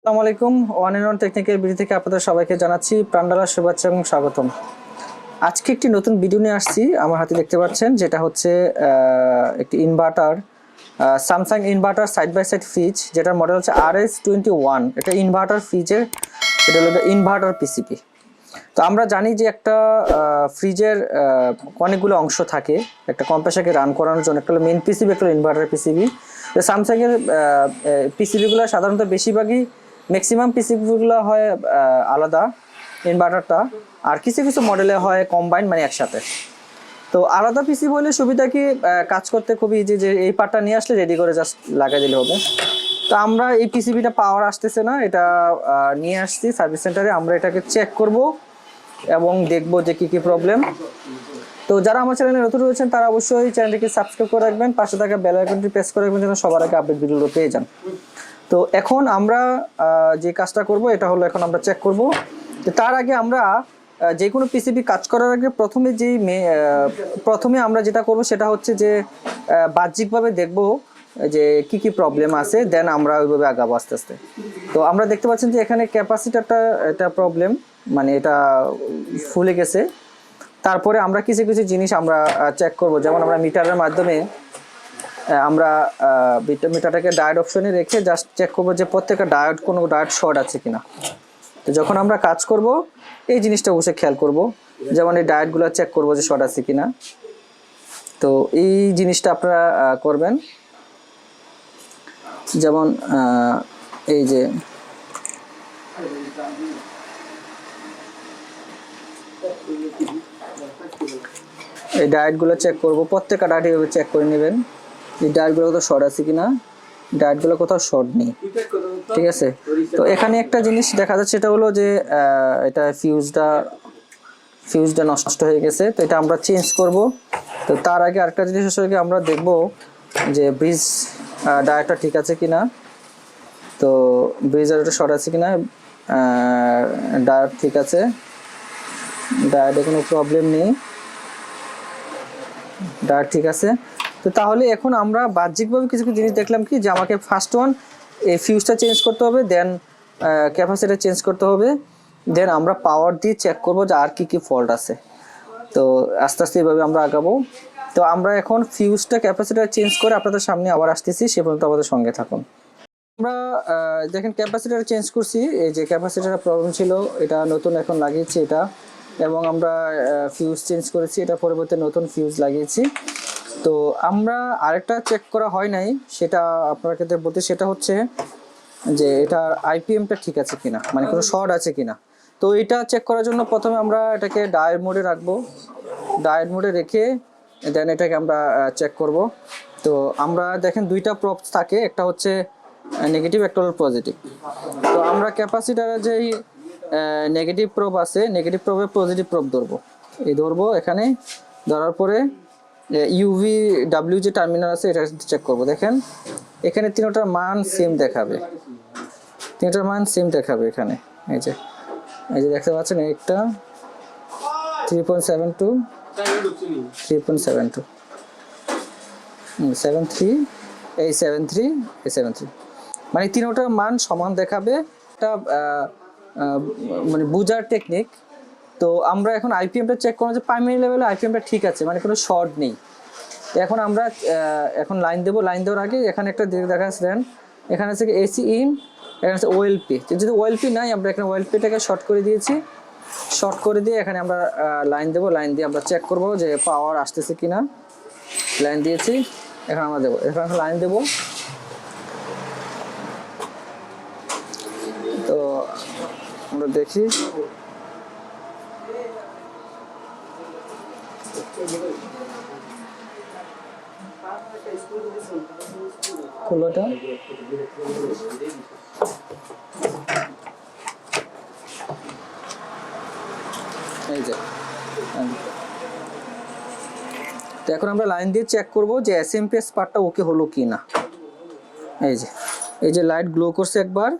আসসালামু আলাইকুম। One and one technical video থেকে আপনাদের সবাইকে জানাচ্ছি প্রাণঢালা শুভেচ্ছা এবং স্বাগতম। আজকে একটি নতুন ভিডিও নিয়ে আসছি। আমার হাতে দেখতে পাচ্ছেন যেটা হচ্ছে একটি inverter, Samsung inverter side by side fridge, যেটার মডেল হচ্ছে RS21। এটা ইনভার্টার ফ্রিজের, এটা হলো ইনভার্টার পিসিবি। তো আমরা জানি যে একটা ফ্রিজের অনেকগুলো অংশ থাকে একটা কম্প্রেসারকে রান করানোর জন্য। একটা হলো মেন পিসিবি, একটা হলো ইনভার্টার পিসিবি। তো স্যামসাংয়ের পিসিবিগুলো সাধারণত বেশিরভাগই ম্যাক্সিমাম পিসিবিগুলো হয় আলাদা ইনভার্টারটা, আর কিছু কিছু মডেলে হয় কম্বাইন, মানে একসাথে। তো আলাদা পিসিবি হলে সুবিধা কি, কাজ করতে খুবই ইজি, যে এই পার্টটা নিয়ে আসলে রেডি করে জাস্ট লাগাই দিলে হবে। তো আমরা এই পিসিবিটা পাওয়ার আসতেছে না, এটা নিয়ে আসছি সার্ভিস সেন্টারে। আমরা এটাকে চেক করব এবং দেখব যে কী কী প্রবলেম। তো যারা আমার চ্যানেলে নতুন রয়েছেন তারা অবশ্যই চ্যানেলটিকে সাবস্ক্রাইব করে রাখবেন, পাশে থাকা বেল আইকনটি প্রেস করে রাখবেন যেন সবার আগে আপডেট ভিডিওগুলো পেয়ে যান। তো এখন আমরা যে কাজটা করব এটা হলো, এখন আমরা চেক করব। তো তার আগে আমরা যে কোনো পিসিবি কাজ করার আগে প্রথমে আমরা যেটা করব সেটা হচ্ছে যে বাহ্যিকভাবে দেখব যে কি কি প্রবলেম আছে, দেন আমরা ওইভাবে আগাবো আস্তে আস্তে। তো আমরা দেখতে পাচ্ছেন যে এখানে ক্যাপাসিটারটা এটা প্রবলেম, মানে এটা ফুলে গেছে। তারপরে আমরা কিছু কিছু জিনিস আমরা চেক করব, যেমন আমরা মিটারের মাধ্যমে আমরা মিটারটাকে ডায়োড অপশনে রেখে জাস্ট চেক করবো যে প্রত্যেকটা কোনো ডায়োড শর্ট আছে কিনা। তো যখন আমরা কাজ করব এই জিনিসটা অবশ্যই খেয়াল করব, যেমন এই ডায়োডগুলো চেক করব যে শর্ট আছে কিনা। তো এই জিনিসটা আপনারা করবেন, যেমন এই যে এই ডায়োডগুলো চেক করব, প্রত্যেকটা ডায়োড এভাবে চেক করে নেবেন এই ডায়োডগুলো কোথাও শর্ট আছে কিনা। ডায়োডগুলো কোথাও শর্ট নেই, ঠিক আছে। তো এখানে একটা জিনিস দেখা যাচ্ছে, সেটা হলো যে এটা ফিউজটা নষ্ট হয়ে গেছে। তো এটা আমরা চেঞ্জ করব। তো তার আগে আরেকটা জিনিস হচ্ছে আমরা দেখব যে ব্রিজ ডায়োডটা ঠিক আছে কিনা। তো ব্রিজ ডায়োডটা শর্ট আছে কিনা। ডায়োড ঠিক আছে, ডায়োডে কোনো প্রবলেম নেই, ডায়োড ঠিক আছে। তো তাহলে এখন আমরা বাহ্যিকভাবে কিছু কিছু জিনিস দেখলাম কি, যে আমাকে ফার্স্ট ওয়ান এই ফিউজটা চেঞ্জ করতে হবে, দেন ক্যাপাসিটার চেঞ্জ করতে হবে, দেন আমরা পাওয়ার দিয়ে চেক করবো যে আর কি কি ফল্ট আছে। তো আস্তে আস্তে এইভাবে আমরা আগাবো। তো আমরা এখন ফিউজটা ক্যাপাসিটার চেঞ্জ করে আপনাদের সামনে আবার আসতেছি, সে পর্যন্ত আমাদের সঙ্গে থাকুন। আমরা দেখেন ক্যাপাসিটার চেঞ্জ করছি, এই যে ক্যাপাসিটার প্রবলেম ছিল এটা নতুন এখন লাগিয়েছি এটা, এবং আমরা ফিউজ চেঞ্জ করেছি, এটা পরবর্তী নতুন ফিউজ লাগিয়েছি। তো আমরা আরেকটা চেক করা হয় নাই, সেটা আপনার ক্ষেত্রে বলতে, সেটা হচ্ছে যে এটার আইপিএমটা ঠিক আছে কিনা, মানে কোনো শর্ট আছে কিনা। তো এটা চেক করার জন্য প্রথমে আমরা এটাকে ডায়োড মোডে রাখবো, ডায়োড মোডে রেখে দেন এটাকে আমরা চেক করব। তো আমরা দেখেন দুইটা প্রবস থাকে, একটা হচ্ছে নেগেটিভ, একটা হলো পজিটিভ। তো আমরা ক্যাপাসিটারে যেই নেগেটিভ প্রব আছে, নেগেটিভ প্রবে পজিটিভ প্রব ধরবো, এই ধরবো এখানে। ধরার পরে ইউভি ডাব্লিউ যে টার্মিনাল আছে এটা চেক করব। দেখেন এখানে তিনটার মান সেম দেখাবে, তিনটার মান সেম দেখাবে এখানে। এই যে দেখতে পাচ্ছেন, একটা 3.72, 3.72, 73, এই 73, এই 73, মানে তিনটার মান সমান দেখাবে। এটা মানে বুঝার টেকনিক। তো আমরা এখন আইপিএমটা চেক করবো যে প্রাইমারি লেভেলে আইপিএমটা ঠিক আছে, মানে কোনো শর্ট নেই। এখন আমরা এখন লাইন দেবো, লাইন দেওয়ার আগে এখানে একটা দেখা যাচ্ছে, এখানে আছে এসি ইন, এখানে আছে ওএলপি। যদি ওএলপি নাই, আমরা এখানে ওএলপিটাকে শর্ট করে দিয়েছি, শর্ট করে দিয়ে এখানে আমরা লাইন দেবো, লাইন দিয়ে আমরা চেক করবো যে পাওয়ার আসতেছে কিনা। লাইন দিয়েছি, এখন আমরা দেবো, এখানে লাইন দেবো। তো আমরা দেখি খোলোটা, এই যে। তো এখন আমরা লাইন দিয়ে চেক করব যে এসএমপিএস পার্টটা ওকে হলো কি না। এই যে লাইট গ্লো করছে একবার,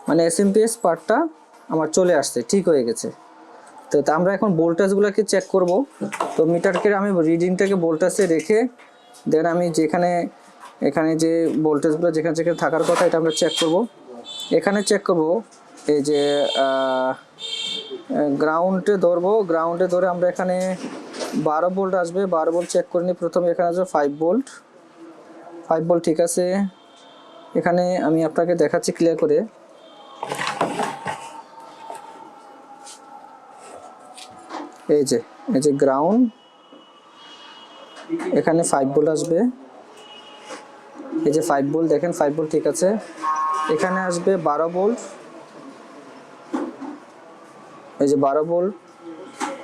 মানে এসএমপিএস পার্টটা আমার চলে আসছে, ঠিক হয়ে গেছে। তো আমরা এখন ভোল্টেজগুলোকে চেক করব। তো মিটারকে আমি রিডিংটাকে ভোল্টেজে রেখে দেন আমি এখানে যে ভোল্টেজগুলো যেখানে যেখানে থাকার কথা এটা আমরা চেক করব। এখানে চেক করব, এই যে গ্রাউন্ডে ধরবো, গ্রাউন্ডে ধরে আমরা এখানে 12 ভোল্ট আসবে, 12 ভোল্ট চেক করে নিই। প্রথমে এখানে আসবে 5 ভোল্ট, 5 ভোল্ট ঠিক আছে। এখানে আমি আপনাকে দেখাচ্ছি ক্লিয়ার করে, এই যে গ্রাউন্ড, এখানে 5 ভোল্ট আসবে, এই যে 5 ভোল্ট, দেখেন 5 ভোল্ট ঠিক আছে। এখানে আসবে 12 ভোল্ট, এই যে 12 ভোল্ট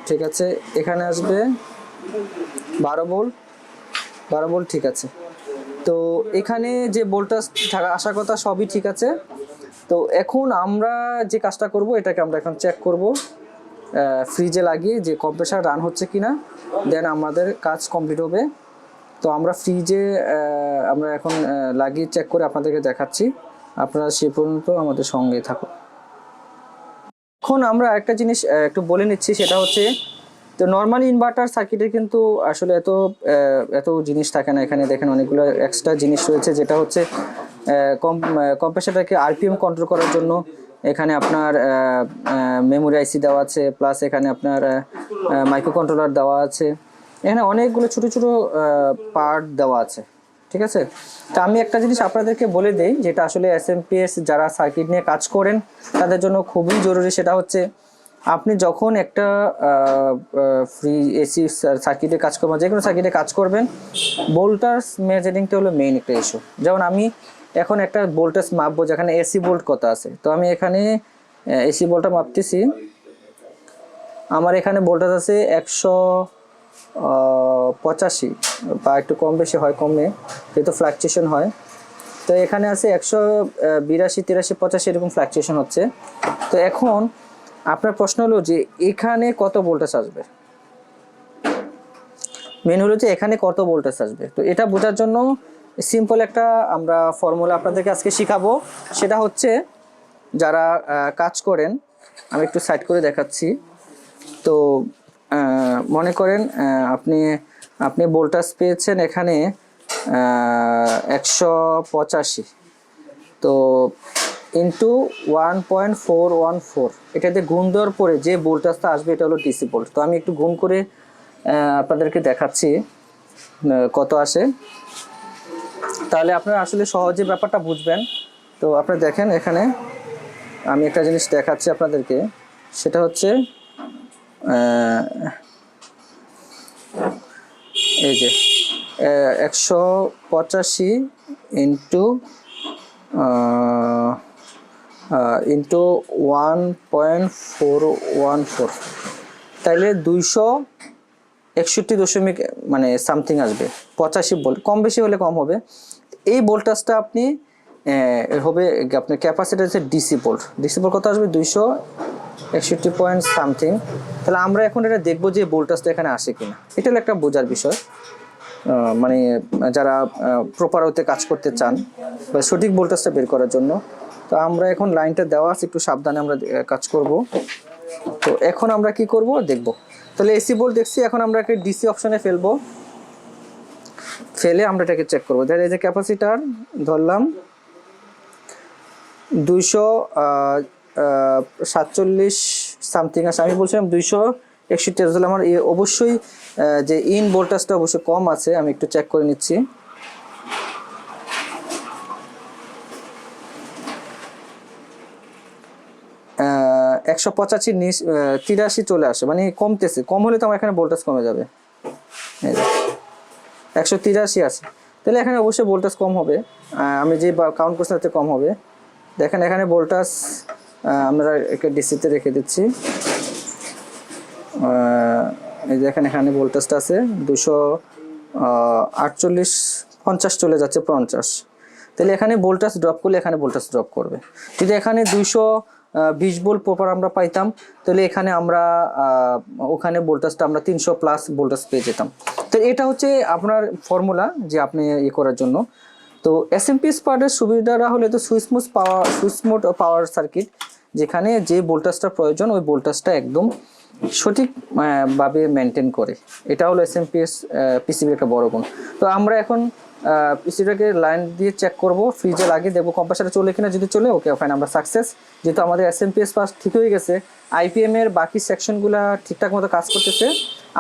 ঠিক আছে। এখানে আসবে 12 ভোল্ট, 12 ভোল্ট ঠিক আছে। তো এখানে যে ভোল্টেজ আসার কথা সবই ঠিক আছে। তো এখন আমরা যে কাজটা করব, এটাকে আমরা এখন চেক করব ফ্রিজে লাগিয়ে যে কম্প্রেসার রান হচ্ছে কিনা, দেন আমাদের কাজ কমপ্লিট হবে। তো আমরা ফ্রিজে আমরা এখন লাগিয়ে চেক করে আপনাদেরকে দেখাচ্ছি, আপনারা সে পর্যন্ত আমাদের সঙ্গে থাকুন। এখন আমরা একটা জিনিস একটু বলে নিচ্ছি, সেটা হচ্ছে তো নর্মালি ইনভার্টার সার্কিটে কিন্তু আসলে এত জিনিস থাকে না। এখানে দেখেন অনেকগুলো এক্সট্রা জিনিস রয়েছে, যেটা হচ্ছে কম্প্রেসারটাকে আরপিএম কন্ট্রোল করার জন্য এখানে আপনার মেমোরি আইসি দেওয়া আছে, প্লাস এখানে আপনার মাইক্রো কন্ট্রোলার দেওয়া আছে, এখানে অনেকগুলো ছোট ছোট পার্ট দেওয়া আছে, ঠিক আছে। তো আমি একটা জিনিস আপনাদেরকে বলে দেই, যেটা আসলে এসএমপিএস যারা সার্কিট নিয়ে কাজ করেন তাদের জন্য খুবই জরুরি। সেটা হচ্ছে আপনি যখন একটা ফ্রি এসি সার্কিটে কাজ করবেন, যে কোনো সার্কিটে কাজ করবেন, ভোল্টেজ মেজারিংটা হলো মেইন একটা ইস্যু। যেমন আমি এখন একটা ভোল্টেজ মাপবো, যেখানে এসি ভোল্ট কত আছে, তো আমি এখানে এসি ভোল্টটা মাপতেছি। আমার এখানে ভোল্টেজ আছে 185 বা একটু কম বেশি হয়, কমে যেহেতু ফ্লাকচুয়েশন হয়। তো এখানে আছে 182, 83, 85 এরকম ফ্লাকচুয়েশন হচ্ছে। তো এখন আপনার প্রশ্ন হলো যে এখানে কত ভোল্টেজ আসবে, মেন হলো যে এখানে কত ভোল্টেজ আসবে। তো এটা বোঝার জন্য সিম্পল একটা আমরা ফর্মুলা আপনাদেরকে আজকে শিখাবো। সেটা হচ্ছে যারা কাজ করেন, আমি একটু সাইড করে দেখাচ্ছি। তো মনে করেন আপনি ভোল্টেজ পেয়েছেন এখানে 185, তো ইন্টু 1.414, এটাতে গুণ দেওয়ার পরে যে ভোল্টেজটা আসবে এটা হলো ডিসি ভোল্ট। তো আমি একটু গুণ করে আপনাদেরকে দেখাচ্ছি কত আসে, তাহলে আপনারা আসলে সহজে ব্যাপারটা বুঝবেন। তো আপনারা দেখেন, এখানে আমি একটা জিনিস দেখাচ্ছি আপনাদেরকে, সেটা হচ্ছে এই যে 185 ইন্টু 1.414, তাইলে 261 মানে সামথিং আসবে, 85 ভোল্ট, কম বেশি হলে কম হবে। এই ভোল্টেজটা আপনি হবে আপনার ক্যাপাসিটার হচ্ছে ডিসি ভোল্ট, ডিসি ভোল্ট কত আসবে 261 পয়েন্ট সামথিং। তাহলে আমরা এখন এটা দেখবো যে ভোল্টেজটা এখানে আসে কিনা, এটা হলো একটা বোঝার বিষয়। মানে যারা প্রপার হতে কাজ করতে চান বা সঠিক ভোল্টেজটা বের করার জন্য। তো আমরা এখন লাইনটা দেওয়া আছে, একটু সাবধানে আমরা কাজ করব। তো এখন আমরা কি করব দেখব। তাহলে এসি ভোল্ট দেখছি, এখন আমরা একটা ডিসি অপশনে ফেলবো, ফেলে আমরা এটাকে চেক করবো। তাহলে এই যে ক্যাপাসিটার ধরলাম 247 সামথিং আছে, আমি বলছিলাম 261, তাহলে আমার অবশ্যই যে ইন ভোল্টেজটা অবশ্যই কম আছে, আমি একটু চেক করে নিচ্ছি। আহ 185 83 চলে আসে, মানে কমতেছে, কম হলে তো আমার এখানে ভোল্টেজ কমে যাবে। 183 আছে, তাহলে এখানে অবশ্যই ভোল্টেজ কম হবে, আমি যে কাউন্ট করছি তাতে কম হবে। দেখেন এখানে ভোল্টেজ আমরা একটা ডিসিতে রেখে দিচ্ছি, এই দেখেন এখানে ভোল্টেজটা আছে 248, 50 চলে যাচ্ছে 50, তাহলে এখানে ভোল্টেজ ড্রপ করলে এখানে ভোল্টেজ ড্রপ করবে। যদি এখানে 220 ভোল্ট প্রপার আমরা পাইতাম, তাহলে এখানে আমরা ওখানে ভোল্টেজটা আমরা 300 প্লাস ভোল্টেজ পেয়ে যেতাম। তো এটা হচ্ছে আপনার ফর্মুলা যে আপনি করার জন্য। তো এসএমপিএস পার্টের সুবিধাটা হলে তো সুইচ মোড পাওয়ার সার্কিট, যেখানে যে ভোল্টেজটা প্রয়োজন ওই ভোল্টেজটা একদম সঠিক ভাবে মেনটেন করে। এটা হলো এসএমপিএস পিসিবির একটা বড় গুণ। তো আমরা এখন পিসিবিটাকে লাইন দিয়ে চেক করব, ফ্রিজে লাগিয়ে দেখবো কম্প্রেসারে চলে কিনা। যদি চলে ওকে ফাইন, আমরা সাকসেস। যেহেতু আমাদের এসএমপিএস পাস ঠিক হয়ে গেছে, আইপিএম এর বাকি সেকশনগুলো ঠিকঠাক মতো কাজ করতেছে,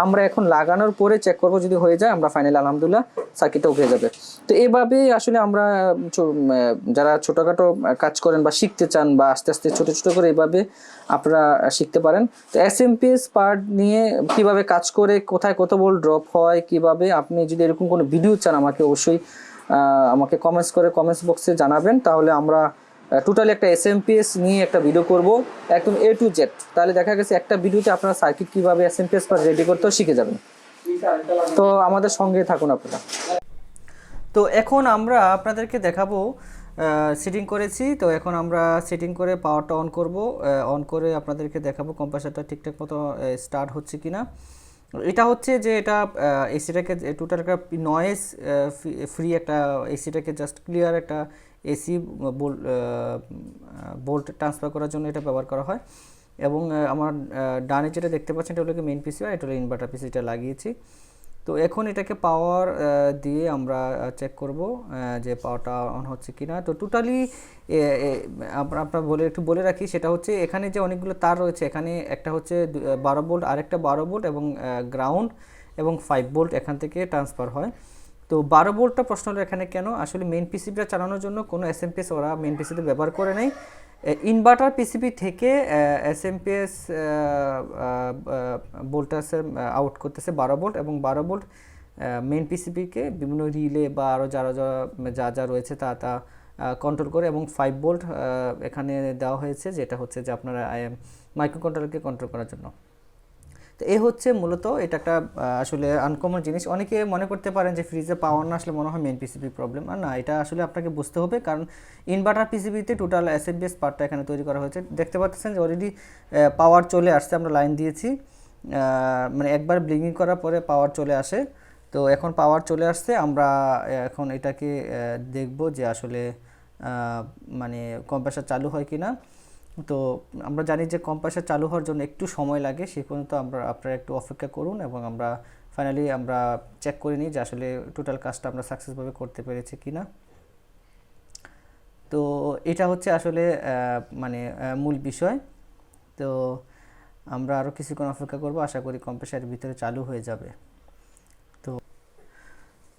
আমরা এখন লাগানোর পরে চেক করব। যদি হয়ে যায় আমরা ফাইনালি আলহামদুলিল্লাহ সার্কিটটা উঠে যাবে। তো এভাবেই আসলে আমরা যারা ছোটোখাটো কাজ করেন বা শিখতে চান বা আস্তে আস্তে ছোট ছোট করে এভাবে আপনারা শিখতে পারেন। তো এসএমপিএস পার্ট নিয়ে কিভাবে কাজ করে, কোথায় কত ভোল্ট ড্রপ হয়, কিভাবে আপনি যদি এরকম কোনো ভিডিও চান আমাকে অবশ্যই আমাকে কমেন্টস বক্সে জানাবেন। তাহলে আমরা টোটালি একটা এসএমপিএস নিয়ে একটা ভিডিও করব একদম A to Z। তাহলে দেখা গেছে একটা ভিডিওতে আপনারা সার্কিট কিভাবে এসএমপিএস পার্ট রেডি করতে শিখে যাবেন। তো আমাদের সঙ্গে থাকুন আপনারা। তো এখন আমরা আপনাদেরকে দেখাবো সেটিং করেছি। তো এখন আমরা সেটিং করে পাওয়ারটা অন করব। অন করে আপনাদেরকে দেখাবো কম্প্রেসারটা ঠিকঠাক মতো স্টার্ট হচ্ছে কিনা। এটা হচ্ছে যে এটা এসিটাকে টোটাল একটা নয়েজ ফ্রি একটা এসিটাকে জাস্ট ক্লিয়ার একটা এসি ভোল্ট ট্রান্সফার করার জন্য এটা ব্যবহার করা হয়। এবং আমার ডানে যেটা দেখতে পাচ্ছেন এটা হলো মেইন পিসি, আর এটা হলো ইনভার্টার পিসিটা লাগিয়েছি। তো এখন এটাকে পাওয়ার দিয়ে আমরা চেক করব যে পাওয়ারটা অন হচ্ছে কিনা। তো টোটালি আপনার বলে রাখি, সেটা হচ্ছে এখানে যে অনেকগুলো তার রয়েছে, এখানে একটা হচ্ছে 12 ভোল্ট, আরেকটা 12 ভোল্ট এবং গ্রাউন্ড এবং 5 ভোল্ট এখান থেকে ট্রান্সফার হয়। তো 12 ভোল্টটা প্রশ্ন হলো এখানে কেন, আসলে মেইন পিসিবিটা চালানোর জন্য কোনো এসএমপিএস ওরা মেইন পিসিতে ব্যবহার করে নাই। ইনভার্টার পিসিবি থেকে এসএমপিএস ভোল্টেজের আউট করতেছে 12 ভোল্ট, এবং 12 ভোল্ট মেইন পিসিবিকে বিভিন্ন রিলে বা আরও যা রয়েছে তা কন্ট্রোল করে। এবং 5 ভোল্ট এখানে দেওয়া হয়েছে, যেটা হচ্ছে যে আপনার মাইক্রো কন্ট্রোলারকে কন্ট্রোল করার জন্য। তো এই হচ্ছে মূলত এটা একটা আসলে আনকমন জিনিস। অনেকে মনে করতে পারেন যে ফ্রিজে পাওয়ার না আসলে মনে হয় মেইন পিসিবি প্রবলেম, আর না, এটা আসলে আপনাকে বুঝতে হবে। কারণ ইনভার্টার পিসিবিতে টোটাল এসএমপিএস পার্টটা এখানে তৈরি করা হয়েছে। দেখতে পাচ্ছেন যে অলরেডি পাওয়ার চলে আসছে, আমরা লাইন দিয়েছি, মানে একবার ব্লিঙ্কিং করার পরে পাওয়ার চলে আসে। তো এখন পাওয়ার চলে আসছে, আমরা এখন এটাকে দেখব যে আসলে মানে কম্প্রেসার চালু হয় কি না। তো আমরা জানি যে কম্প্রেসার চালু হওয়ার জন্য একটু সময় লাগে, সেই পর্যন্ত আপনারা একটু অপেক্ষা করুন, এবং আমরা ফাইনালি আমরা চেক করে নিই যে আসলে টোটাল কাজটা আমরা সাকসেসভাবে করতে পেরেছি কিনা। তো এটা হচ্ছে আসলে মানে মূল বিষয়। তো আমরা আরও কিছুক্ষণ অপেক্ষা করব, আশা করি কম্প্রেসারের ভিতরে চালু হয়ে যাবে।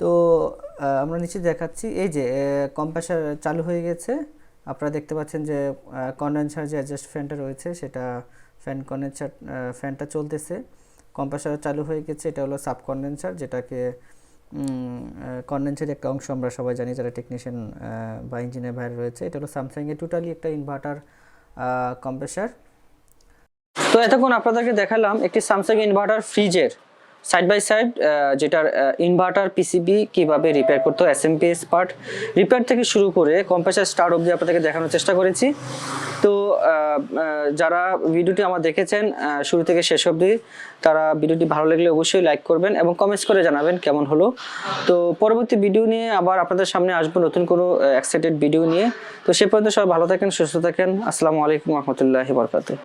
তো আমরা নিচে দেখাচ্ছি, এই যে কম্প্রেসার চালু হয়ে গেছে। আপনারা দেখতে পাচ্ছেন যে কন্ডেন্সার যে অ্যাডজাস্ট ফ্যানটা রয়েছে সেটা ফ্যানটা চলতেছে। কম্প্রেসার চালু হয়ে গেছে। এটা হলো সাব কন্ডেন্সার, যেটাকে কন্ডেন্সারের একটা অংশ আমরা সবাই জানি যারা টেকনিশিয়ান বা ইঞ্জিনিয়ার ভাইরা রয়েছে। এটা হলো স্যামসাংয়ের টোটালি একটা ইনভার্টার কম্প্রেসার। তো এতক্ষণ আপনাদেরকে দেখালাম একটি স্যামসাং ইনভার্টার ফ্রিজের সাইড বাই সাইড, যেটার ইনভার্টার পিসিবি কিভাবে রিপেয়ার করতে হয়, এসএমপিএস পার্ট রিপেয়ার থেকে শুরু করে কম্প্রেসার স্টার্ট অবধি আপনাদেরকে দেখানোর চেষ্টা করেছি। তো যারা ভিডিওটি আমার দেখেছেন শুরু থেকে শেষ অবধি, তারা ভিডিওটি ভালো লাগলে অবশ্যই লাইক করবেন এবং কমেন্টস করে জানাবেন কেমন হলো। তো পরবর্তী ভিডিও নিয়ে আবার আপনাদের সামনে আসবো, নতুন কোনো এক্সাইটেড ভিডিও নিয়ে। তো সে পর্যন্ত সবাই ভালো থাকেন, সুস্থ থাকেন। আসসালামু আলাইকুম রহমতুল্লাহি বারাকাতুহু।